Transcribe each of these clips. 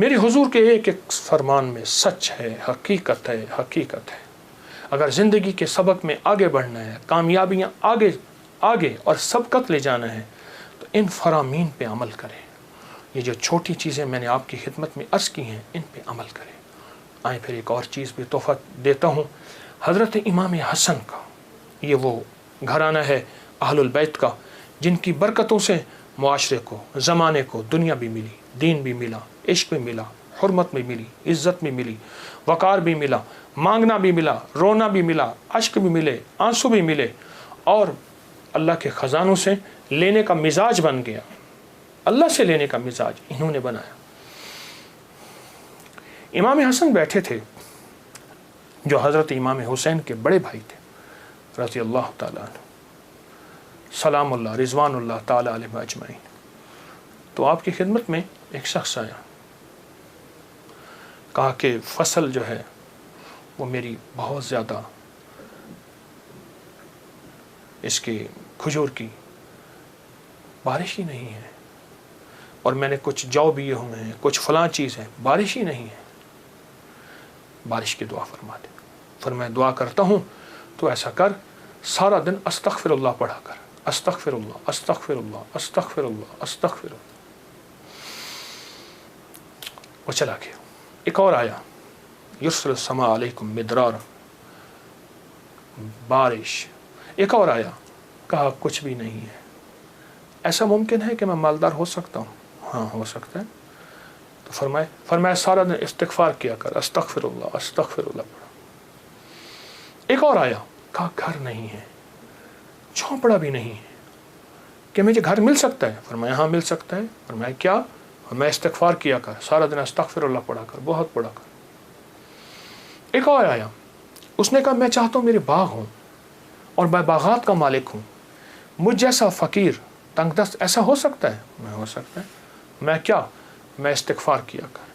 میرے حضور کے ایک ایک فرمان میں سچ ہے، حقیقت ہے، حقیقت ہے۔ اگر زندگی کے سبق میں آگے بڑھنا ہے، کامیابیاں آگے اور سبقت لے جانا ہے، تو ان فرامین پہ عمل کریں۔ یہ جو چھوٹی چیزیں میں نے آپ کی خدمت میں عرض کی ہیں، ان پہ عمل کریں۔ آئیں پھر ایک اور چیز بھی تحفہ دیتا ہوں، حضرت امام حسن کا، یہ وہ گھرانہ ہے اہل البیت کا، جن کی برکتوں سے معاشرے کو، زمانے کو دنیا بھی ملی، دین بھی ملا، عشق بھی ملا، حرمت بھی ملی، عزت بھی ملی، وقار بھی ملا، مانگنا بھی ملا، رونا بھی ملا، اشک بھی ملے، آنسو بھی ملے، اور اللہ کے خزانوں سے لینے کا مزاج بن گیا۔ اللہ سے لینے کا مزاج انہوں نے بنایا۔ امام حسن بیٹھے تھے جو حضرت امام حسین کے بڑے بھائی تھے رضی اللہ تعالیٰ عنہ، سلام اللہ رضوان اللہ تعالیٰ علیہ اجمعین۔ تو آپ کی خدمت میں ایک شخص آیا، کہا کہ فصل جو ہے وہ میری بہت زیادہ، اس کی کھجور کی بارش ہی نہیں ہے، اور میں نے کچھ جو بیے ہوئے ہیں، کچھ فلاں چیز ہے، بارش ہی نہیں ہے، بارش کی دعا فرما دے۔ فرمایا دعا کرتا ہوں تو ایسا کر، سارا دن استغفر اللہ پڑھا کر، استغفر اللہ استغفر اللہ استغفر اللہ استغفر اللہ۔ وہ چلا گیا۔ ایک اور آیا، یرسل السماء علیکم مدرار، بارش۔ ایک اور آیا، کہا کچھ بھی نہیں ہے۔ ایسا ممکن ہے کہ میں مالدار ہو سکتا ہوں؟ ہاں ہو سکتا ہے۔ تو فرمایا سارا دن استغفار کیا کر، استغفر اللہ پڑھا۔ ایک اور آیا، کہا گھر نہیں ہے، جھونپڑا بھی نہیں ہے، کہ مجھے گھر مل سکتا ہے؟ فرمایا ہاں مل سکتا ہے۔ فرمایا کیا؟ میں استغفار کیا کر، سارا دن استغفر اللہ پڑھا کر، بہت پڑھا کر۔ ایک اور آیا، اس نے کہا میں چاہتا ہوں میرے باغ ہوں اور میں باغات کا مالک ہوں، مجھ جیسا فقیر تنگ دست ایسا ہو سکتا ہے؟ میں ہو سکتا ہے۔ میں کیا؟ میں استغفار کیا کر۔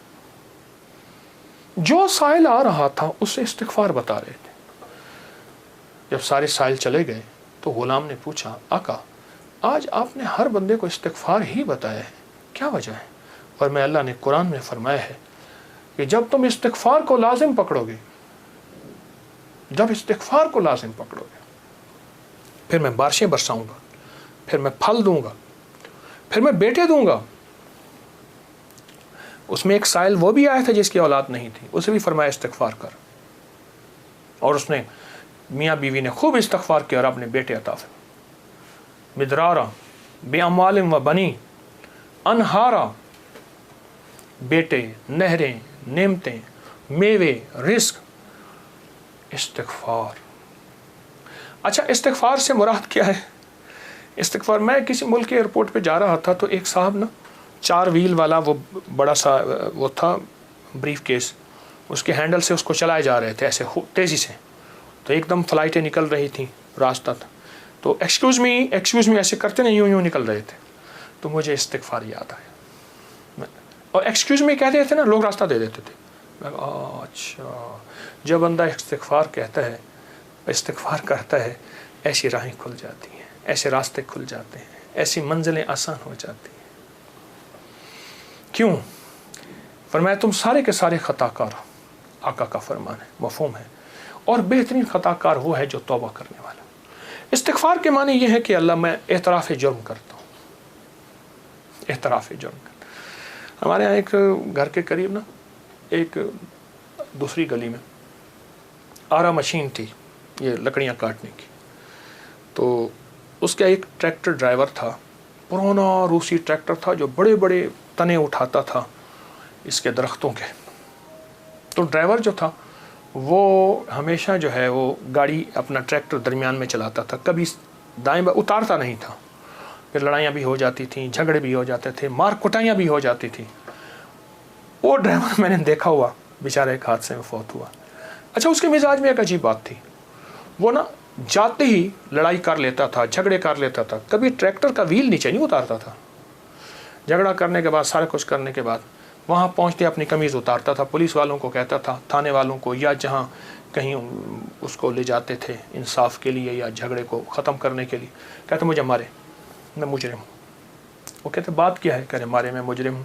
جو سائل آ رہا تھا اسے استغفار بتا رہے تھے۔ جب سارے سائل چلے گئے تو غلام نے پوچھا آقا آج آپ نے ہر بندے کو استغفار ہی بتایا ہے، کیا وجہ ہے؟ اور میں اللہ نے قرآن میں فرمایا ہے کہ جب تم استغفار کو لازم پکڑو گے، جب استغفار کو لازم پکڑو گے، پھر میں بارشیں برساؤں گا، پھر میں پھل دوں گا، پھر میں بیٹے دوں گا۔ اس میں ایک سائل وہ بھی آیا تھا جس کی اولاد نہیں تھی، اسے بھی فرمایا استغفار کر، اور اس نے میاں بیوی نے خوب استغفار کیا اور اپنے بیٹے عطا فرمائے۔ مدرارا بے اموال و بنی، انہارا، بیٹے، نہریں، نعمتیں، میوے، رزق، استغفار۔ اچھا استغفار سے مراد کیا ہے؟ استغفار، میں کسی ملک کے ایئرپورٹ پہ جا رہا تھا تو ایک صاحب نا 4 ویل والا وہ بڑا سا وہ تھا بریف کیس، اس کے ہینڈل سے اس کو چلائے جا رہے تھے ایسے تیزی سے، تو ایک دم فلائٹیں نکل رہی تھیں، راستہ تھا، تو ایکسکیوز می ایسے کرتے نہیں، یوں نکل رہے تھے، تو مجھے استغفار یاد آیا، اور ایکسکیوز می کہتے تھے نا، لوگ راستہ دے دیتے تھے۔ اچھا، جب بندہ استغفار کہتا ہے، استغفار کرتا ہے، ایسی راہیں کھل جاتی ہیں، ایسے راستے کھل جاتے ہیں، ایسی منزلیں آسان ہو جاتی ہیں۔ کیوں؟ فرمایا تم سارے کے سارے خطا کار، آقا کا فرمان ہے، مفہوم ہے، اور بہترین خطا کار وہ ہے جو توبہ کرنے والا۔ استغفار کے معنی یہ ہے کہ اللہ میں اعتراف جرم کرتا ہوں، اعتراف جرم کرتا ہوں۔ ہمارے یہاں ایک گھر کے قریب نا ایک دوسری گلی میں آرا مشین تھی، یہ لکڑیاں کاٹنے کی، تو اس کا ایک ٹریکٹر ڈرائیور تھا، پرانا روسی ٹریکٹر تھا جو بڑے بڑے تنے اٹھاتا تھا اس کے درختوں کے۔ تو ڈرائیور جو تھا وہ ہمیشہ جو ہے وہ گاڑی اپنا ٹریکٹر درمیان میں چلاتا تھا، کبھی دائیں بائیں اتارتا نہیں تھا، پھر لڑائیاں بھی ہو جاتی تھیں، جھگڑے بھی ہو جاتے تھے، مار کٹائیاں بھی ہو جاتی تھیں۔ وہ ڈرائیور میں نے دیکھا ہوا بیچارہ ایک حادثے میں فوت ہوا۔ اچھا اس کے مزاج میں ایک عجیب بات تھی، وہ نا جاتے ہی لڑائی کر لیتا تھا، جھگڑے کر لیتا تھا، کبھی ٹریکٹر کا ویل نیچے نہیں اتارتا تھا۔ جھگڑا کرنے کے بعد، سارا کچھ کرنے کے بعد وہاں پہنچتے اپنی قمیض اتارتا تھا، پولیس والوں کو کہتا تھا، تھانے والوں کو، یا جہاں کہیں اس کو لے جاتے تھے انصاف کے لیے یا جھگڑے کو ختم کرنے کے لیے، کہتے مجھے مارے، میں مجرم ہوں۔ وہ کہتے بات کیا ہے؟ کہتے مارے، میں مجرم ہوں۔